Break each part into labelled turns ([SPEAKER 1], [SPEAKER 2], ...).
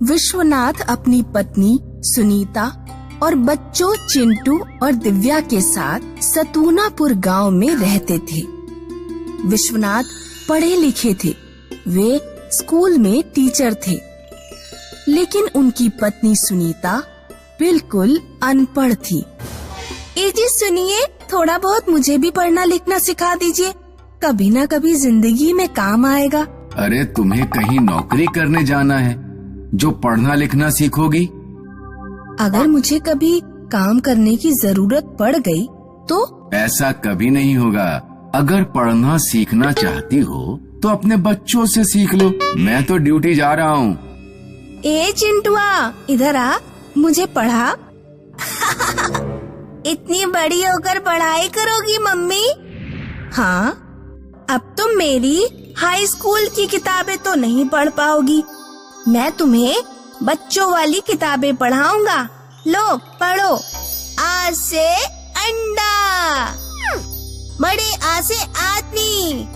[SPEAKER 1] विश्वनाथ अपनी पत्नी सुनीता और बच्चों चिंटू और दिव्या के साथ सतूनापुर गांव में रहते थे। विश्वनाथ पढ़े लिखे थे, वे स्कूल में टीचर थे, लेकिन उनकी पत्नी सुनीता बिल्कुल अनपढ़ थी। जी सुनिए, थोड़ा बहुत मुझे भी पढ़ना लिखना सिखा दीजिए, कभी ना कभी जिंदगी में काम आएगा।
[SPEAKER 2] अरे तुम्हें कहीं नौकरी करने जाना है जो पढ़ना लिखना सीखोगी।
[SPEAKER 1] अगर मुझे कभी काम करने की जरूरत पड़ गई तो?
[SPEAKER 2] ऐसा कभी नहीं होगा। अगर पढ़ना सीखना चाहती हो तो अपने बच्चों से सीख लो। मैं तो ड्यूटी जा रहा हूँ।
[SPEAKER 1] ए चिंटुआ, इधर आ, मुझे पढ़ा। इतनी बड़ी होकर पढ़ाई करोगी मम्मी? हाँ, अब तुम मेरी हाई स्कूल की किताबें तो नहीं पढ़ पाओगी, मैं तुम्हें बच्चों वाली किताबें पढ़ाऊंगा। लो पढ़ो। आ से अंडा, बड़े आ से आदमी,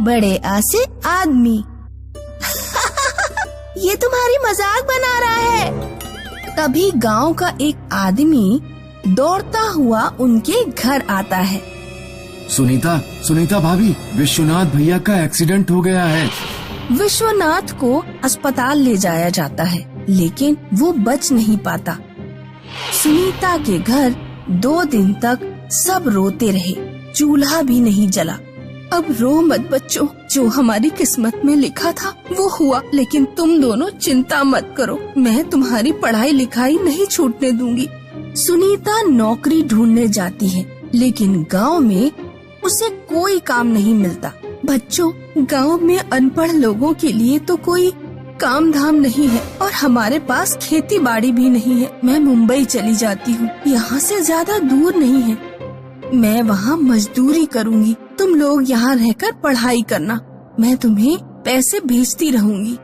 [SPEAKER 1] बड़े आ से आदमी। ये तुम्हारी मजाक बना रहा है। तभी गांव का एक आदमी दौड़ता हुआ उनके घर आता है।
[SPEAKER 2] सुनीता भाभी, विश्वनाथ भैया का एक्सीडेंट हो गया है।
[SPEAKER 1] विश्वनाथ को अस्पताल ले जाया जाता है, लेकिन वो बच नहीं पाता। सुनीता के घर 2 दिन तक सब रोते रहे, चूल्हा भी नहीं जला। अब रो मत बच्चों, जो हमारी किस्मत में लिखा था वो हुआ, लेकिन तुम दोनों चिंता मत करो, मैं तुम्हारी पढ़ाई लिखाई नहीं छूटने दूंगी। सुनीता नौकरी ढूंढने जाती है, लेकिन गांव में उसे कोई काम नहीं मिलता। बच्चों, गांव में अनपढ़ लोगों के लिए तो कोई काम धाम नहीं है और हमारे पास खेती बाड़ी भी नहीं है। मैं मुंबई चली जाती हूँ, यहाँ से ज्यादा दूर नहीं है। मैं वहाँ मजदूरी करूँगी, तुम लोग यहाँ रहकर पढ़ाई करना, मैं तुम्हें पैसे भेजती रहूँगी।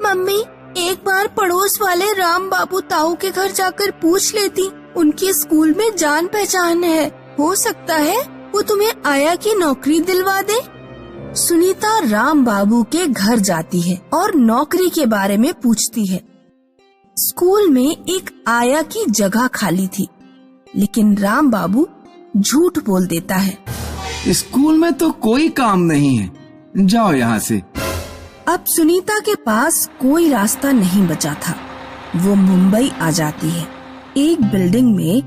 [SPEAKER 1] मम्मी, एक बार पड़ोस वाले राम बाबू ताऊ के घर जाकर पूछ लेती, उनके स्कूल में जान पहचान है, हो सकता है वो तुम्हें आया की नौकरी दिलवा दे। सुनीता राम बाबू के घर जाती है और नौकरी के बारे में पूछती है। स्कूल में एक आया की जगह खाली थी, लेकिन राम बाबू झूठ बोल देता है।
[SPEAKER 2] स्कूल में तो कोई काम नहीं है, जाओ यहाँ से।
[SPEAKER 1] अब सुनीता के पास कोई रास्ता नहीं बचा था, वो मुंबई आ जाती है। एक बिल्डिंग में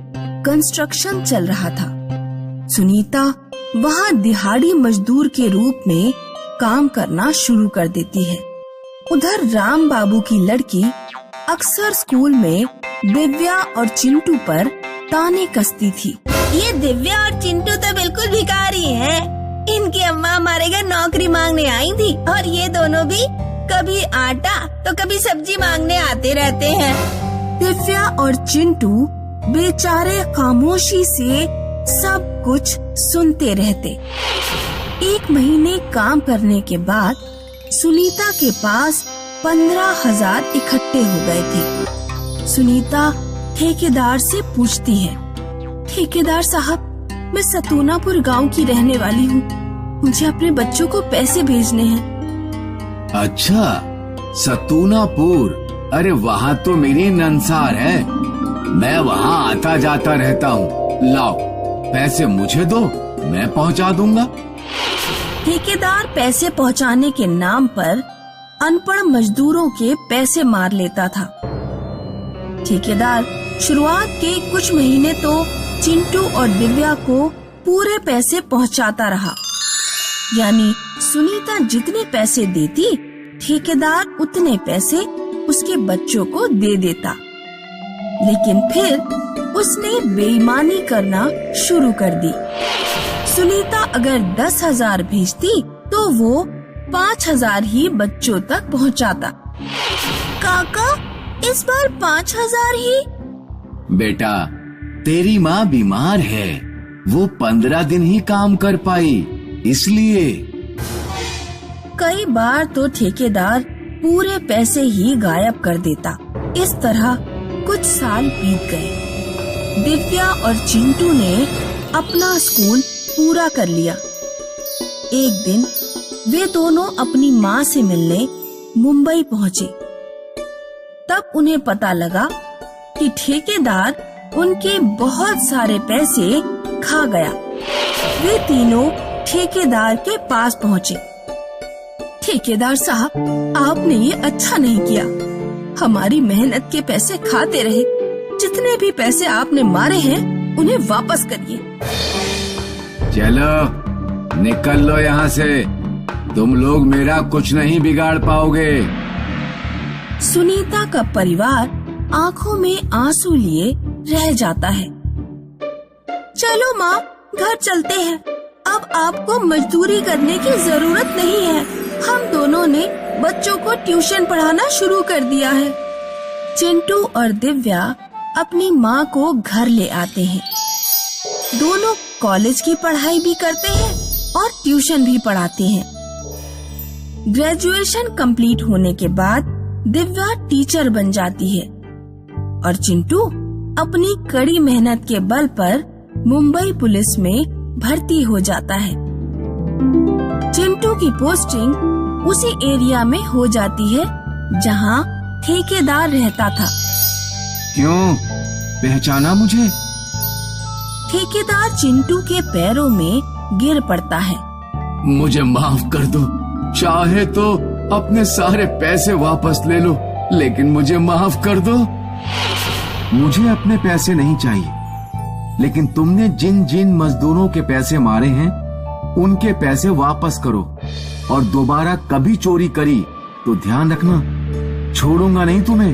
[SPEAKER 1] कंस्ट्रक्शन चल रहा था। सुनीता वहाँ दिहाड़ी मजदूर के रूप में काम करना शुरू कर देती है। उधर राम बाबू की लड़की अक्सर स्कूल में दिव्या और चिंटू पर ताने कसती थी। ये दिव्या और चिंटू तो बिल्कुल भिखारी हैं। इनकी अम्मा हमारे घर नौकरी मांगने आई थी और ये दोनों भी कभी आटा तो कभी सब्जी मांगने आते रहते हैं। दिव्या और चिंटू बेचारे खामोशी से सब कुछ सुनते रहते। 1 महीने काम करने के बाद सुनीता के पास 15,000 इकट्ठे हो गए थे। सुनीता ठेकेदार से पूछती है, ठेकेदार साहब, मैं सतूनापुर गांव की रहने वाली हूँ, मुझे अपने बच्चों को पैसे भेजने हैं।
[SPEAKER 2] अच्छा, सतूनापुर, अरे वहाँ तो मेरी नंसार है, मैं वहाँ आता जाता रहता हूँ। लाओ पैसे मुझे दो, मैं पहुँचा दूंगा।
[SPEAKER 1] ठेकेदार पैसे पहुँचाने के नाम पर अनपढ़ मजदूरों के पैसे मार लेता था। ठेकेदार शुरुआत के कुछ महीने तो चिंटू और दिव्या को पूरे पैसे पहुँचाता रहा, यानी सुनीता जितने पैसे देती, ठेकेदार उतने पैसे उसके बच्चों को दे देता। लेकिन फिर उसने बेईमानी करना शुरू कर दी। सुनीता अगर 10,000 भेजती तो वो 5,000 ही बच्चों तक पहुंचाता। काका, इस बार 5,000 ही?
[SPEAKER 2] बेटा, तेरी माँ बीमार है, वो 15 दिन ही काम कर पाई, इसलिए।
[SPEAKER 1] कई बार तो ठेकेदार पूरे पैसे ही गायब कर देता। इस तरह कुछ साल बीत गए। दिव्या और चिंटू ने अपना स्कूल पूरा कर लिया। एक दिन वे दोनों अपनी माँ से मिलने मुंबई पहुँचे। उन्हें पता लगा कि ठेकेदार उनके बहुत सारे पैसे खा गया। वे तीनों ठेकेदार के पास पहुँचे। ठेकेदार साहब, आपने ये अच्छा नहीं किया। हमारी मेहनत के पैसे खाते रहे। जितने भी पैसे आपने मारे हैं उन्हें वापस करिए।
[SPEAKER 2] चलो निकल लो यहाँ से, तुम लोग मेरा कुछ नहीं बिगाड़ पाओगे।
[SPEAKER 1] सुनीता का परिवार आंखों में आंसू लिए रह जाता है। चलो माँ, घर चलते हैं। अब आपको मजदूरी करने की जरूरत नहीं है। हम दोनों ने बच्चों को ट्यूशन पढ़ाना शुरू कर दिया है। चिंटू और दिव्या अपनी माँ को घर ले आते हैं। दोनों कॉलेज की पढ़ाई भी करते हैं और ट्यूशन भी पढ़ाते हैं। ग्रेजुएशन कंप्लीट होने के बाद दिव्या टीचर बन जाती है और चिंटू अपनी कड़ी मेहनत के बल पर मुंबई पुलिस में भर्ती हो जाता है। चिंटू की पोस्टिंग उसी एरिया में हो जाती है जहां ठेकेदार रहता था।
[SPEAKER 2] क्यों, पहचाना मुझे?
[SPEAKER 1] ठेकेदार चिंटू के पैरों में गिर पड़ता है।
[SPEAKER 2] मुझे माफ कर दो, चाहे तो अपने सारे पैसे वापस ले लो, लेकिन मुझे माफ कर दो। मुझे अपने पैसे नहीं चाहिए, लेकिन तुमने जिन जिन मजदूरों के पैसे मारे हैं उनके पैसे वापस करो, और दोबारा कभी चोरी करी तो ध्यान रखना, छोड़ूंगा नहीं तुम्हें।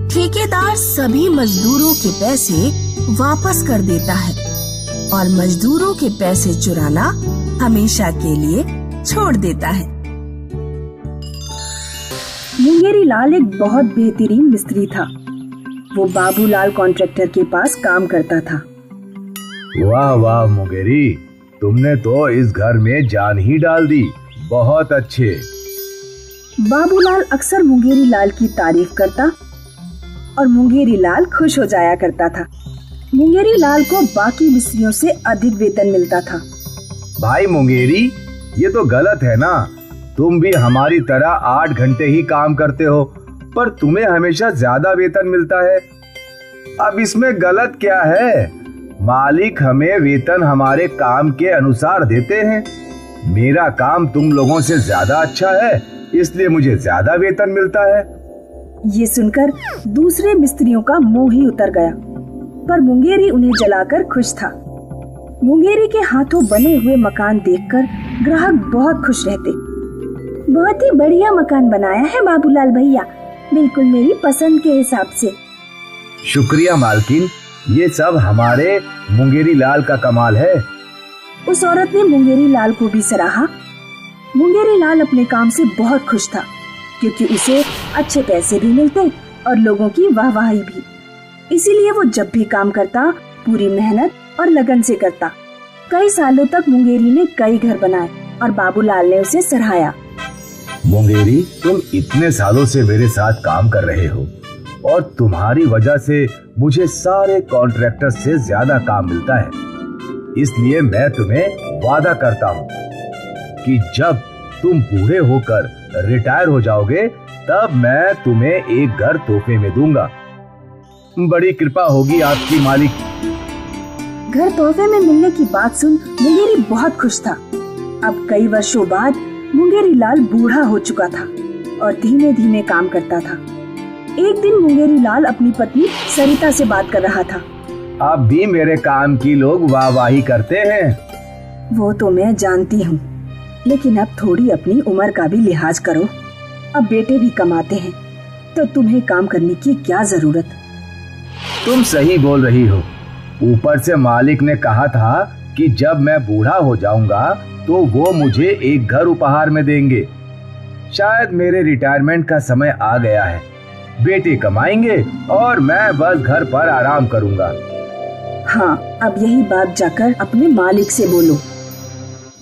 [SPEAKER 1] ठेकेदार सभी मजदूरों के पैसे वापस कर देता है और मजदूरों के पैसे चुराना हमेशा के लिए छोड़ देता है।
[SPEAKER 3] मुंगेरी लाल एक बहुत बेहतरीन मिस्त्री था। वो बाबूलाल कॉन्ट्रैक्टर के पास काम करता था।
[SPEAKER 4] वाह वाह मुंगेरी, तुमने तो इस घर में जान ही डाल दी, बहुत अच्छे।
[SPEAKER 3] बाबूलाल अक्सर मुंगेरी लाल की तारीफ करता और मुंगेरी लाल खुश हो जाया करता था। मुंगेरी लाल को बाकी मिस्त्रियों से अधिक वेतन मिलता था।
[SPEAKER 4] भाई मुंगेरी, ये तो गलत है ना। तुम भी हमारी तरह 8 घंटे ही काम करते हो, पर तुम्हें हमेशा ज्यादा वेतन मिलता है। अब इसमें गलत क्या है? मालिक हमें वेतन हमारे काम के अनुसार देते हैं। मेरा काम तुम लोगों से ज्यादा अच्छा है, इसलिए मुझे ज्यादा वेतन मिलता है।
[SPEAKER 3] ये सुनकर दूसरे मिस्त्रियों का मुंह ही उतर गया, पर मुंगेरी उन्हें जलाकर खुश था। मुंगेरी के हाथों बने हुए मकान देखकर ग्राहक बहुत खुश रहते। बहुत ही बढ़िया मकान बनाया है बाबूलाल भैया, बिल्कुल मेरी पसंद के हिसाब से।
[SPEAKER 4] शुक्रिया मालकिन, ये सब हमारे मुंगेरी लाल का कमाल है।
[SPEAKER 3] उस औरत ने मुंगेरी लाल को भी सराहा। मुंगेरी लाल अपने काम से बहुत खुश था, क्योंकि उसे अच्छे पैसे भी मिलते और लोगों की वाहवाही भी। इसीलिए वो जब भी काम करता पूरी मेहनत और लगन से करता। कई सालों तक मुंगेरी ने कई घर बनाए और बाबूलाल ने उसे सराहाया।
[SPEAKER 4] मुंगेरी, तुम इतने सालों से मेरे साथ काम कर रहे हो और तुम्हारी वजह से मुझे सारे कॉन्ट्रैक्टर से ज्यादा काम मिलता है। इसलिए मैं तुम्हें वादा करता हूँ कि जब तुम बूढ़े होकर रिटायर हो जाओगे तब मैं तुम्हें एक घर तोहफे में दूंगा। बड़ी कृपा होगी आपकी मालिक।
[SPEAKER 3] घर तोहफे में मिलने की बात सुन मुंगेरी बहुत खुश था। अब कई वर्षों बाद मुंगेरी लाल बूढ़ा हो चुका था और धीमे धीमे काम करता था। एक दिन मुंगेरी लाल अपनी पत्नी सरिता से बात कर रहा था।
[SPEAKER 4] अब भी मेरे काम की लोग वाहवाही करते हैं।
[SPEAKER 3] वो तो मैं जानती हूँ, लेकिन अब थोड़ी अपनी उम्र का भी लिहाज करो। अब बेटे भी कमाते हैं, तो तुम्हें काम करने की क्या जरूरत।
[SPEAKER 4] तुम सही बोल रही हो। ऊपर से मालिक ने कहा था कि जब मैं बूढ़ा हो जाऊंगा तो वो मुझे एक घर उपहार में देंगे। शायद मेरे रिटायरमेंट का समय आ गया है। बेटे कमाएंगे और मैं बस घर पर आराम करूंगा।
[SPEAKER 3] हाँ, अब यही बात जाकर अपने मालिक से बोलो।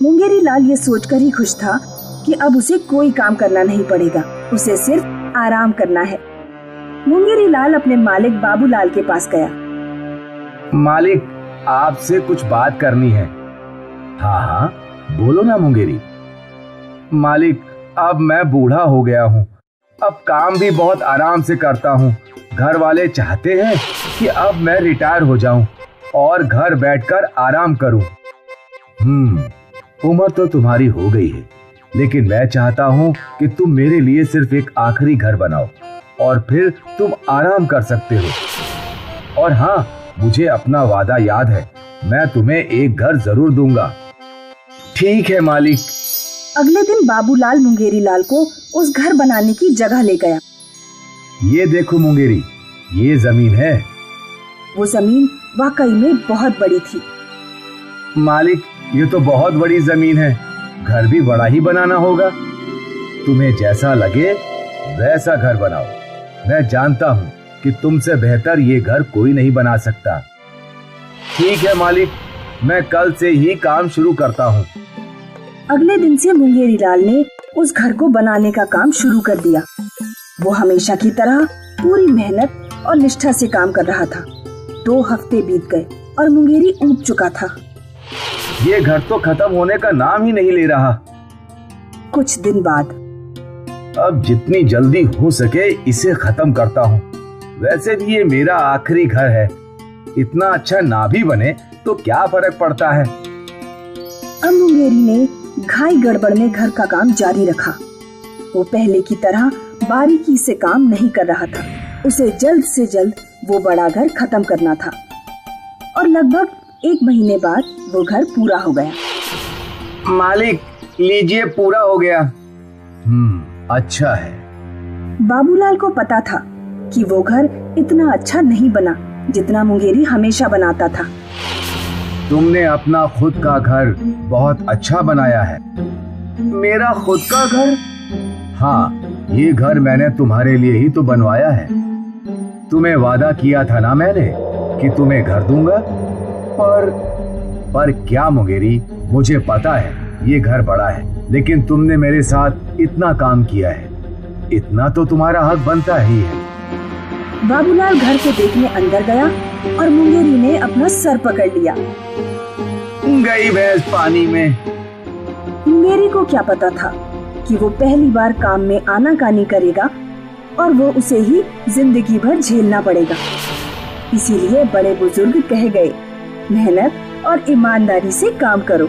[SPEAKER 3] मुंगेरी लाल ये सोचकर ही खुश था कि अब उसे कोई काम करना नहीं पड़ेगा, उसे सिर्फ आराम करना है। मुंगेरी लाल अपने मालिक बाबूलाल के पास गया।
[SPEAKER 4] मालिक, आपसे कुछ बात करनी है। हाँ हाँ, बोलो ना मुंगेरी। मालिक, अब मैं बूढ़ा हो गया हूँ अब काम भी बहुत आराम से करता हूँ। घर वाले चाहते हैं कि अब मैं रिटायर हो जाऊं और घर बैठकर आराम करूं। उम्र तो तुम्हारी हो गई है, लेकिन मैं चाहता हूँ कि तुम मेरे लिए सिर्फ एक आखिरी घर बनाओ और फिर तुम आराम कर सकते हो। और हाँ, मुझे अपना वादा याद है, मैं तुम्हें एक घर जरूर दूंगा। ठीक है मालिक।
[SPEAKER 3] अगले दिन बाबूलाल मुंगेरी लाल को उस घर बनाने की जगह ले गया।
[SPEAKER 4] ये देखो मुंगेरी, ये जमीन है।
[SPEAKER 3] वो जमीन वाकई में बहुत बड़ी थी।
[SPEAKER 4] मालिक, ये तो बहुत बड़ी जमीन है, घर भी बड़ा ही बनाना होगा। तुम्हें जैसा लगे वैसा घर बनाओ। मैं जानता हूँ कि तुमसे बेहतर ये घर कोई नहीं बना सकता। ठीक है मालिक, मैं कल से ही काम शुरू करता हूँ।
[SPEAKER 3] अगले दिन से मुंगेरी लाल ने उस घर को बनाने का काम शुरू कर दिया। वो हमेशा की तरह पूरी मेहनत और निष्ठा से काम कर रहा था। 2 हफ्ते बीत गए और मुंगेरी ऊब चुका था।
[SPEAKER 4] ये घर तो खत्म होने का नाम ही नहीं ले रहा।
[SPEAKER 3] कुछ दिन बाद,
[SPEAKER 4] अब जितनी जल्दी हो सके इसे खत्म करता हूँ। वैसे भी ये मेरा आखिरी घर है, इतना अच्छा ना भी बने तो क्या फर्क पड़ता है।
[SPEAKER 3] अब मुंगेरी ने घाई गड़बड़ में घर का काम जारी रखा। वो पहले की तरह बारीकी से काम नहीं कर रहा था। उसे जल्द से जल्द वो बड़ा घर खत्म करना था और लगभग 1 महीने बाद वो घर पूरा हो गया।
[SPEAKER 4] मालिक, लीजिए, पूरा हो गया। अच्छा है।
[SPEAKER 3] बाबूलाल को पता था कि वो घर इतना अच्छा नहीं बना जितना मुंगेरी हमेशा बनाता था।
[SPEAKER 4] तुमने अपना खुद का घर बहुत अच्छा बनाया है। मेरा खुद का घर? हाँ, ये घर मैंने तुम्हारे लिए ही तो बनवाया है। तुम्हें वादा किया था ना मैंने कि तुम्हें घर दूंगा। पर क्या मुंगेरी, मुझे पता है ये घर बड़ा है, लेकिन तुमने मेरे साथ इतना काम किया है, इतना तो तुम्हारा हक बनता ही है।
[SPEAKER 3] बाबूलाल घर को देखने अंदर गया और मुंगेरी ने अपना सर पकड़ लिया।
[SPEAKER 4] गई भैंस पानी में।
[SPEAKER 3] मुंगेरी को क्या पता था कि वो पहली बार काम में आनाकानी करेगा और वो उसे ही जिंदगी भर झेलना पड़ेगा। इसीलिए बड़े बुजुर्ग कह गए, मेहनत और ईमानदारी से काम करो।